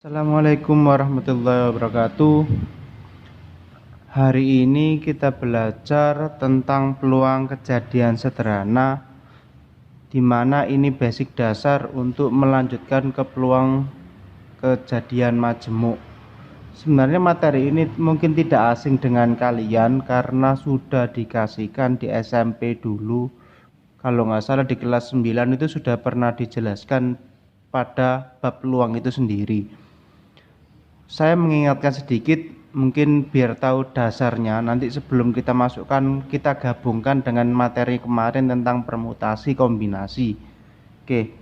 Assalamualaikum warahmatullahi wabarakatuh. Hari ini kita belajar tentang peluang kejadian sederhana, di mana ini basic dasar untuk melanjutkan ke peluang kejadian majemuk. Sebenarnya materi ini mungkin tidak asing dengan kalian karena sudah dikasihkan di SMP dulu. Kalau nggak salah di kelas 9 itu sudah pernah dijelaskan pada bab peluang itu sendiri. Saya mengingatkan sedikit, mungkin biar tahu dasarnya. Nanti sebelum kita masukkan, kita gabungkan dengan materi kemarin tentang permutasi kombinasi. Oke,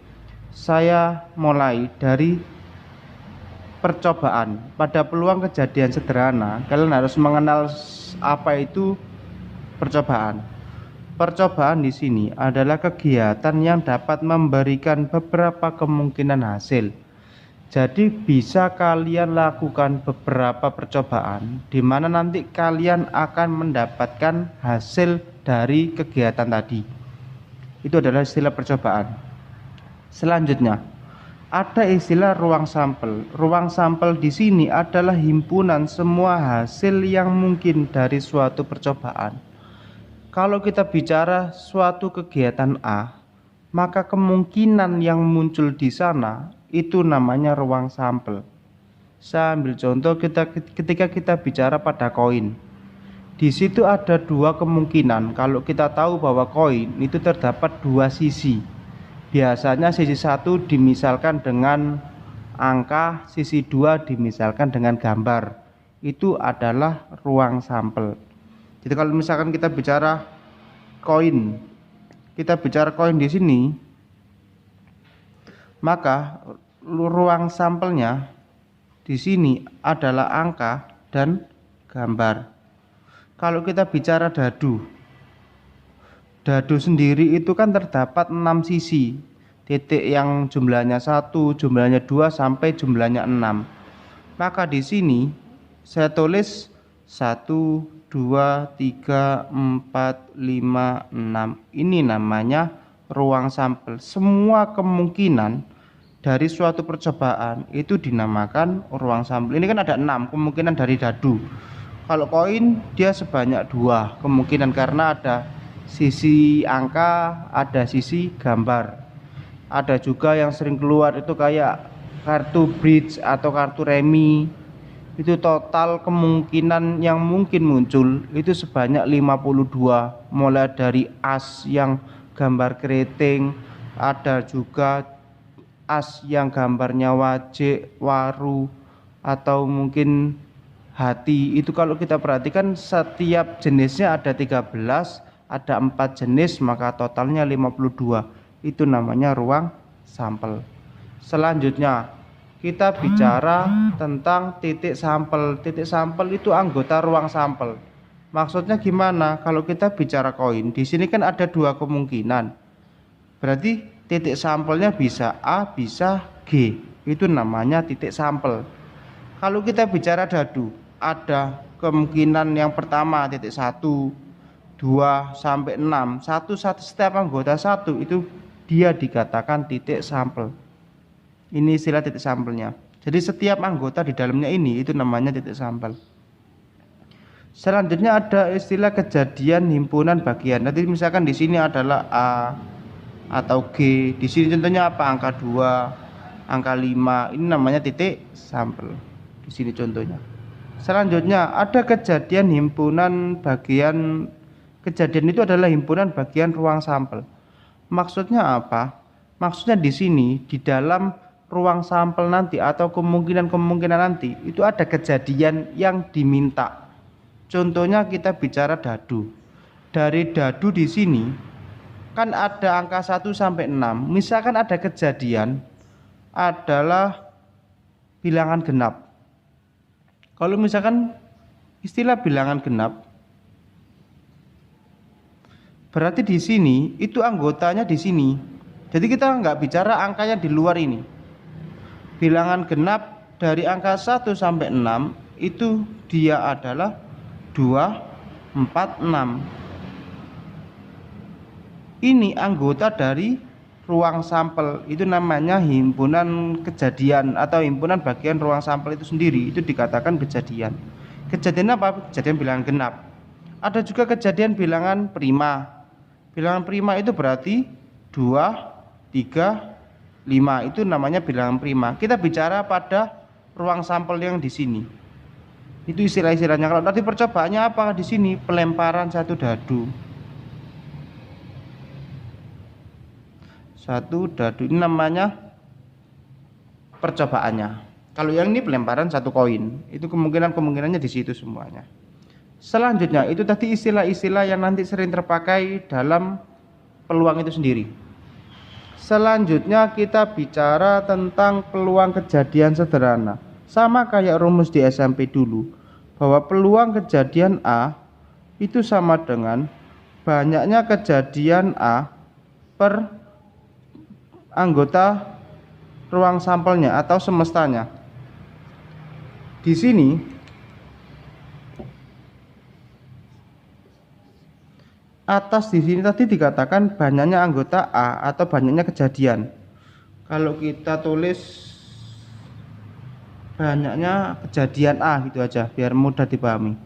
saya mulai dari percobaan. Pada peluang kejadian sederhana, kalian harus mengenal apa itu percobaan. Percobaan di sini adalah kegiatan yang dapat memberikan beberapa kemungkinan hasil. Jadi bisa kalian lakukan beberapa percobaan di mana nanti kalian akan mendapatkan hasil dari kegiatan tadi. Itu adalah istilah percobaan. Selanjutnya, ada istilah ruang sampel. Ruang sampel di sini adalah himpunan semua hasil yang mungkin dari suatu percobaan. Kalau kita bicara suatu kegiatan A, maka kemungkinan yang muncul di sana itu namanya ruang sampel. Saya ambil contoh ketika kita bicara pada koin. Di situ ada dua kemungkinan. Kalau kita tahu bahwa koin itu terdapat dua sisi. Biasanya sisi satu dimisalkan dengan angka, sisi dua dimisalkan dengan gambar. Itu adalah ruang sampel. Jadi kalau misalkan kita bicara koin di sini, maka ruang sampelnya di sini adalah angka dan gambar. Kalau kita bicara dadu sendiri itu kan terdapat 6 sisi, titik yang jumlahnya 1, jumlahnya 2 sampai jumlahnya 6. Maka di sini saya tulis 1, 2, 3, 4, 5, 6. Ini namanya ruang sampel. Semua kemungkinan dari suatu percobaan itu dinamakan ruang sampel. Ini kan ada 6 kemungkinan dari dadu. Kalau koin dia sebanyak 2 kemungkinan karena ada sisi angka, ada sisi gambar. Ada juga yang sering keluar itu kayak kartu bridge atau kartu remi. Itu total kemungkinan yang mungkin muncul itu sebanyak 52, mulai dari as yang gambar keriting, ada juga as yang gambarnya wajik, waru, atau mungkin hati. Itu kalau kita perhatikan setiap jenisnya ada 13, ada 4 jenis, maka totalnya 52. Itu namanya ruang sampel. Selanjutnya kita bicara tentang titik sampel. Titik sampel itu anggota ruang sampel. Maksudnya gimana? Kalau kita bicara koin, di sini kan ada 2 kemungkinan. Berarti titik sampelnya bisa A, bisa G. Itu namanya titik sampel. Kalau kita bicara dadu, ada kemungkinan yang pertama titik 1, 2 sampai 6. Setiap anggota 1 itu dia dikatakan titik sampel. Ini istilah titik sampelnya. Jadi setiap anggota di dalamnya ini itu namanya titik sampel. Selanjutnya ada istilah kejadian himpunan bagian. Nanti misalkan di sini adalah A atau G. Di sini contohnya apa? Angka 2, angka 5. Ini namanya titik sampel. Di sini contohnya. Selanjutnya ada kejadian himpunan bagian. Kejadian itu adalah himpunan bagian ruang sampel. Maksudnya apa? Maksudnya di sini di dalam ruang sampel nanti atau kemungkinan nanti itu ada kejadian yang diminta. Contohnya kita bicara dadu. Dari dadu di sini kan ada angka 1 sampai 6. Misalkan ada kejadian adalah bilangan genap. Kalau misalkan istilah bilangan genap, berarti di sini itu anggotanya di sini. Jadi kita nggak bicara angkanya di luar ini. Bilangan genap dari angka 1 sampai 6 itu dia adalah 2, 4, 6. Ini anggota dari ruang sampel itu namanya himpunan kejadian atau himpunan bagian ruang sampel itu sendiri, itu dikatakan kejadian. Kejadian apa? Kejadian bilangan genap. Ada juga kejadian bilangan prima. Bilangan prima itu berarti 2, 3, 5, itu namanya bilangan prima. Kita bicara pada ruang sampel yang di sini. Itu istilah-istilahnya. Kalau tadi percobaannya apa di sini? Pelemparan satu dadu. Satu dadu ini namanya percobaannya. Kalau yang ini pelemparan satu koin, itu kemungkinannya di situ semuanya. Selanjutnya itu tadi istilah-istilah yang nanti sering terpakai dalam peluang itu sendiri. Selanjutnya kita bicara tentang peluang kejadian sederhana. Sama kayak rumus di SMP dulu, bahwa peluang kejadian A itu sama dengan banyaknya kejadian A per anggota ruang sampelnya atau semestanya. Di sini atas di sini tadi dikatakan banyaknya anggota A atau banyaknya kejadian. Kalau kita tulis banyaknya kejadian A gitu aja biar mudah dipahami.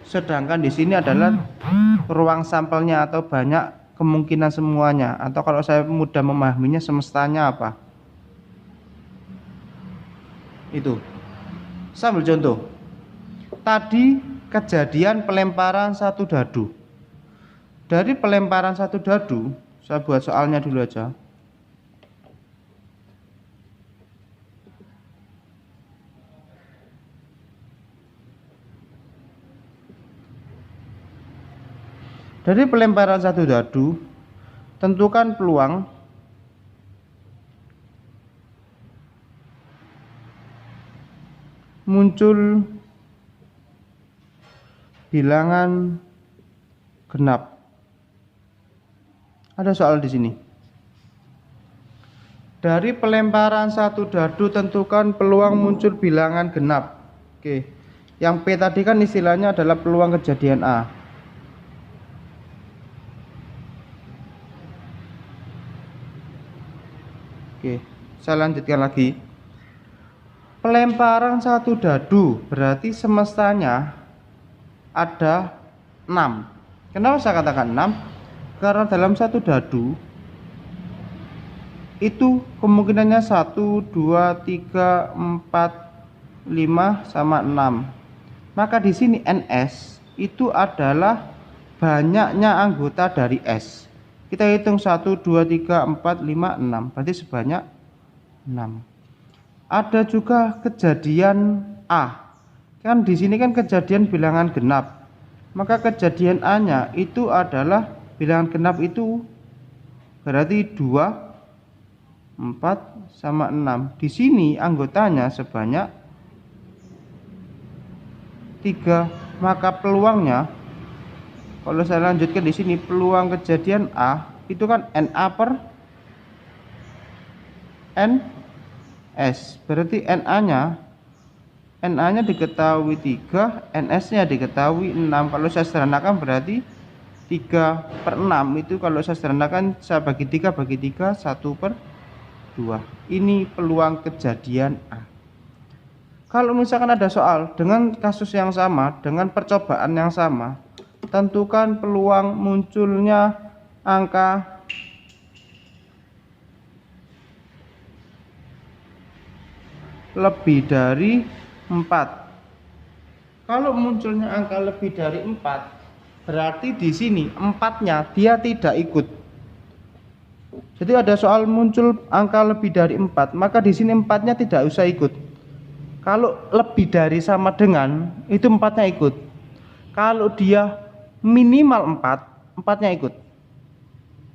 Sedangkan di sini adalah ruang sampelnya atau banyak kemungkinan semuanya, atau kalau saya mudah memahaminya semestanya apa? Itu. Saya ambil contoh. Tadi kejadian pelemparan satu dadu. Dari pelemparan satu dadu, saya buat soalnya dulu aja. Dari pelemparan satu dadu, tentukan peluang muncul bilangan genap. Ada soal di sini. Dari pelemparan satu dadu tentukan peluang muncul bilangan genap. Oke. Yang P tadi kan istilahnya adalah peluang kejadian A. Oke, saya lanjutkan lagi. Pelemparan satu dadu berarti semestanya ada 6. Kenapa saya katakan 6? Karena dalam satu dadu itu kemungkinannya 1, 2, 3, 4, 5 sama 6. Maka di sini NS itu adalah banyaknya anggota dari S. Kita hitung 1, 2, 3, 4, 5, 6. Berarti sebanyak 6. Ada juga kejadian A. Kan di sini kan kejadian bilangan genap. Maka kejadian A-nya itu adalah bilangan genap itu berarti 2, 4 sama 6. Di sini anggotanya sebanyak 3. Maka peluangnya, kalau saya lanjutkan di sini, peluang kejadian A itu kan NA per NS. Berarti NA-nya diketahui 3, NS-nya diketahui 6. Kalau saya sederhanakan berarti 3/6 itu kalau saya sederhanakan saya bagi 3 bagi 3 1/2. Ini peluang kejadian A. Kalau misalkan ada soal dengan kasus yang sama, dengan percobaan yang sama, tentukan peluang munculnya angka lebih dari 4. Kalau munculnya angka lebih dari 4, berarti di sini 4-nya dia tidak ikut. Jadi ada soal muncul angka lebih dari 4, maka di sini 4-nya tidak usah ikut. Kalau lebih dari sama dengan, itu 4-nya ikut. Kalau dia minimal 4, 4-nya ikut.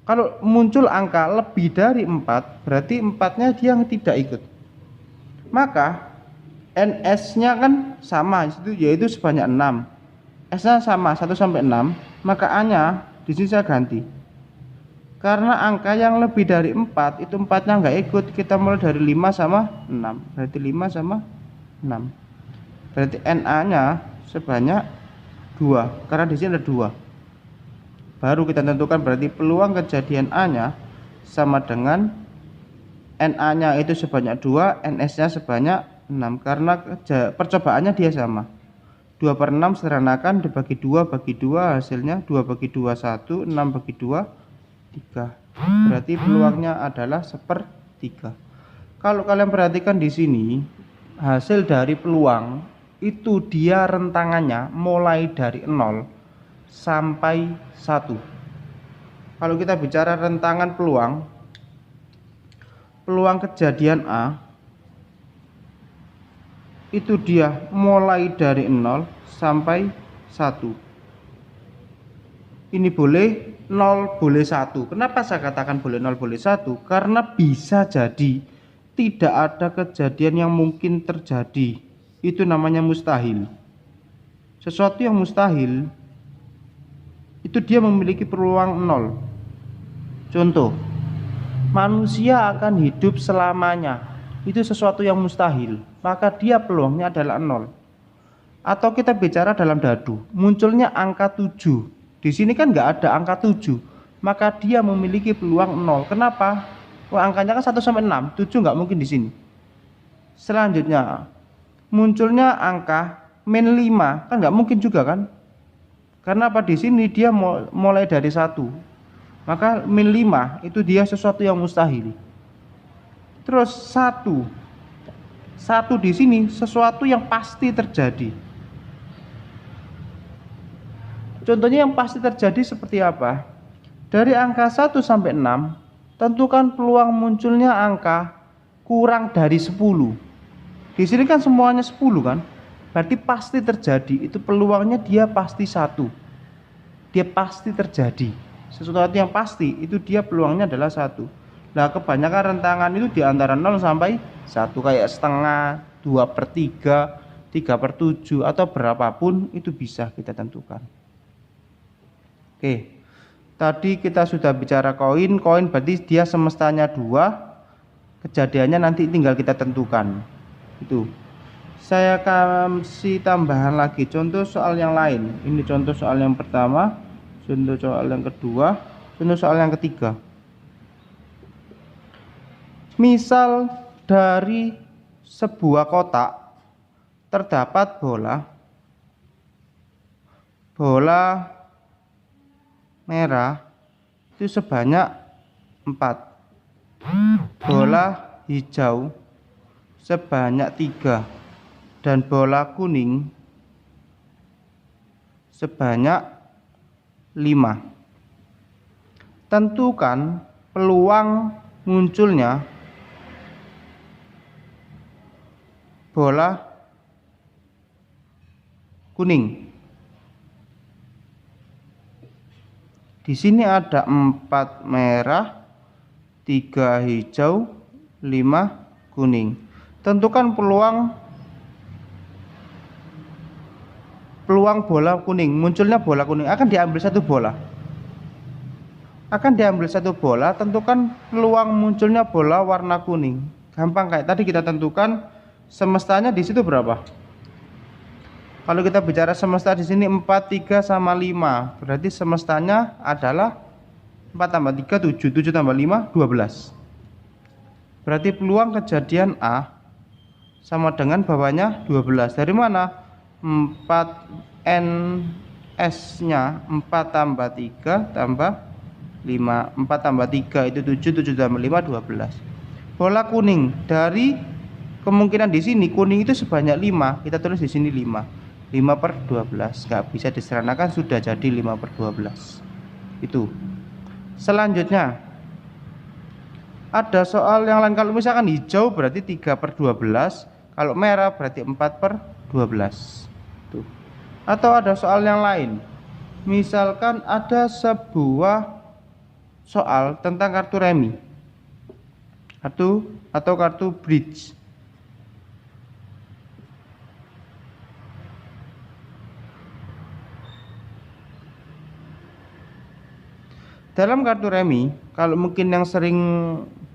Kalau muncul angka lebih dari 4, berarti 4-nya dia tidak ikut. Maka NS-nya kan sama, yaitu sebanyak 6. S-nya sama 1 sampai 6, maka A-nya di sini saya ganti. Karena angka yang lebih dari 4 itu 4-nya nggak ikut, kita mulai dari 5 sama 6. Berarti 5 sama 6. Berarti NA-nya sebanyak 2, karena di sini ada 2. Baru kita tentukan berarti peluang kejadian A-nya sama dengan NA-nya itu sebanyak 2, NS-nya sebanyak 6, karena percobaannya dia sama. 2/6 sederhanakan dibagi 2 bagi 2, hasilnya 2 bagi 2 1, 6 bagi 2 3. Berarti peluangnya adalah 1/3. Kalau kalian perhatikan di sini, hasil dari peluang itu dia rentangannya mulai dari 0 sampai 1. Kalau kita bicara rentangan peluang kejadian A itu dia mulai dari 0 sampai 1. Ini boleh 0, boleh 1. Kenapa saya katakan boleh 0, boleh 1? Karena bisa jadi tidak ada kejadian yang mungkin terjadi. Itu namanya mustahil. Sesuatu yang mustahil itu dia memiliki peluang 0. Contoh, manusia akan hidup selamanya. Itu sesuatu yang mustahil, maka dia peluangnya adalah 0. Atau kita bicara dalam dadu, munculnya angka 7. Di sini kan nggak ada angka 7, maka dia memiliki peluang 0. Kenapa? Wah, angkanya kan 1 sampai 6, 7 nggak mungkin di sini. Selanjutnya, munculnya angka -5, kan nggak mungkin juga kan? Karena apa, di sini dia mulai dari 1. Maka -5 itu dia sesuatu yang mustahil. Terus 1 di sini sesuatu yang pasti terjadi. Contohnya yang pasti terjadi seperti apa? Dari angka 1 sampai 6, tentukan peluang munculnya angka kurang dari 10. Di sini kan semuanya 10 kan? Berarti pasti terjadi. Itu peluangnya dia pasti 1. Dia pasti terjadi. Sesuatu yang pasti itu dia peluangnya adalah 1. Nah, kebanyakan rentangan itu di antara 0 sampai 1, kayak setengah, 2/3, 3/7 atau berapapun itu bisa kita tentukan. Oke. Tadi kita sudah bicara koin berarti dia semestanya 2, kejadiannya nanti tinggal kita tentukan. Itu. Saya kasih tambahan lagi contoh soal yang lain. Ini contoh soal yang pertama, contoh soal yang kedua, contoh soal yang ketiga. Misal dari sebuah kotak terdapat bola merah itu sebanyak 4, bola hijau sebanyak 3, dan bola kuning sebanyak 5. Tentukan peluang munculnya bola kuning. Di sini ada 4 merah, 3 hijau, 5 kuning. Tentukan peluang bola kuning, munculnya bola kuning. Akan diambil satu bola, tentukan peluang munculnya bola warna kuning. Gampang, kayak tadi kita tentukan semestanya di situ berapa. Kalau kita bicara semesta di sini 4, 3 sama 5, berarti semestanya adalah 4 tambah 3 7, 7 tambah 5 12. Berarti peluang kejadian A sama dengan bawahnya 12. Dari mana? 4 NS-nya 4 tambah 3 tambah 5. 4 tambah 3 itu 7, 7 tambah 5 12. Bola kuning, dari kemungkinan di sini kuning itu sebanyak 5, kita tulis di sini 5. 5/12 nggak bisa disederhanakan, sudah jadi 5/12. Itu. Selanjutnya ada soal yang lain. Kalau misalkan hijau berarti 3/12, kalau merah berarti 4/12. Tuh. Atau ada soal yang lain, misalkan ada sebuah soal tentang kartu remi atau kartu bridge. Dalam kartu remi, kalau mungkin yang sering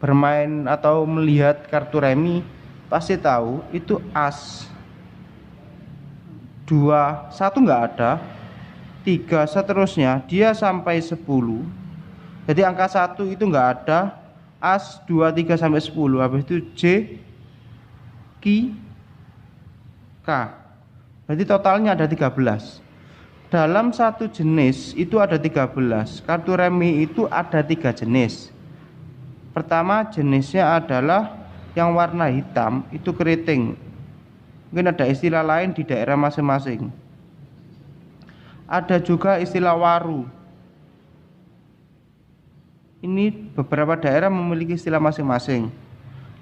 bermain atau melihat kartu remi pasti tahu itu as 2 1 nggak ada, 3 seterusnya dia sampai 10. Jadi angka 1 itu enggak ada, as 2 3 sampai 10, habis itu J Q K. Berarti totalnya ada 13. Dalam satu jenis itu ada 13. Kartu remi itu ada 3 jenis. Pertama jenisnya adalah yang warna hitam, itu keriting. Mungkin ada istilah lain di daerah masing-masing. Ada juga istilah waru. Ini beberapa daerah memiliki istilah masing-masing.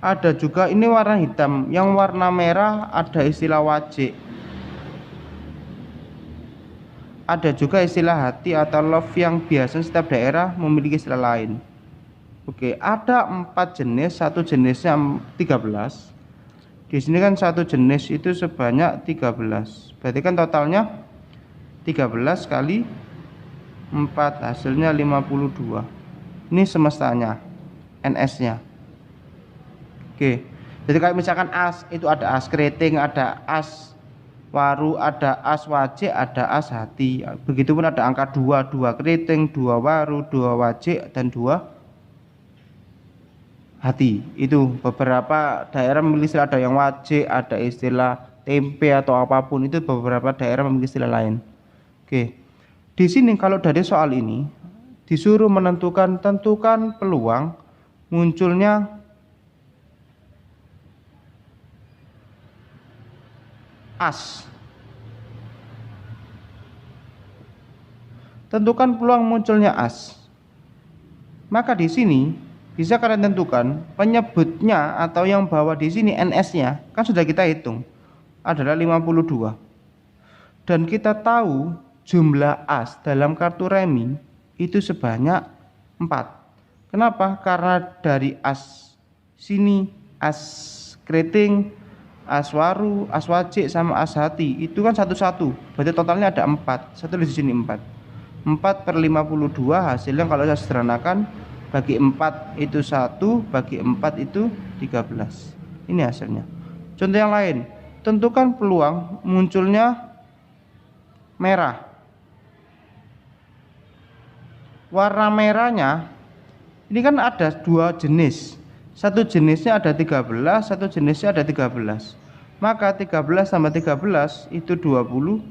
Ada juga ini warna hitam, yang warna merah ada istilah wajik. Ada juga istilah hati atau love yang biasanya setiap daerah memiliki istilah lain. Oke, ada 4 jenis, satu jenisnya 13. Di sini kan satu jenis itu sebanyak 13. Berarti kan totalnya 13 kali 4 hasilnya 52. Ini semestanya, NS-nya. Oke. Jadi kayak misalkan as itu ada as keriting, ada as waru, ada as wajik, ada as hati. Begitupun ada angka 2, 2 keriting, 2 waru, 2 wajik, dan 2 hati. Itu beberapa daerah memiliki istilah, ada yang wajik, ada istilah tempe atau apapun, itu beberapa daerah memiliki istilah lain. Oke. Di sini kalau dari soal ini disuruh tentukan peluang munculnya as. Tentukan peluang munculnya as. Maka di sini bisa kalian tentukan penyebutnya atau yang bawa di sini NS-nya, kan sudah kita hitung adalah 52. Dan kita tahu jumlah as dalam kartu remi itu sebanyak 4. Kenapa? Karena dari as sini, as keriting, as waru, as wajik, sama as hati itu kan satu-satu. Berarti totalnya ada 4. Satu di sini 4. 4/52 hasilnya kalau saya sederhanakan, bagi 4 itu 1, bagi 4 itu 13. Ini hasilnya. Contoh yang lain, tentukan peluang munculnya merah. Warna merahnya ini kan ada 2 jenis. Satu jenisnya ada 13, satu jenisnya ada 13. Maka 13 tambah 13 itu 26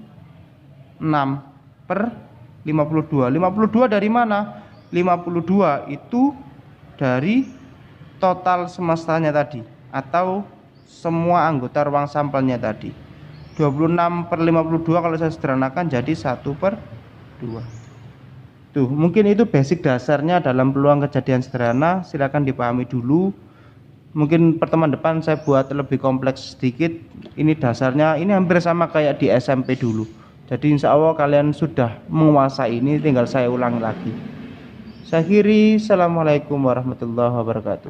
per 52. 52 dari mana? 52 itu dari total semestanya tadi, atau semua anggota ruang sampelnya tadi. 26/52 kalau saya sederhanakan jadi 1/2. Tuh, mungkin itu basic dasarnya dalam peluang kejadian sederhana. Silakan dipahami dulu. Mungkin pertemuan depan saya buat lebih kompleks sedikit. Ini dasarnya, ini hampir sama kayak di SMP dulu. Jadi insya Allah kalian sudah menguasai ini, tinggal saya ulang lagi. Saya akhiri, assalamualaikum warahmatullahi wabarakatuh.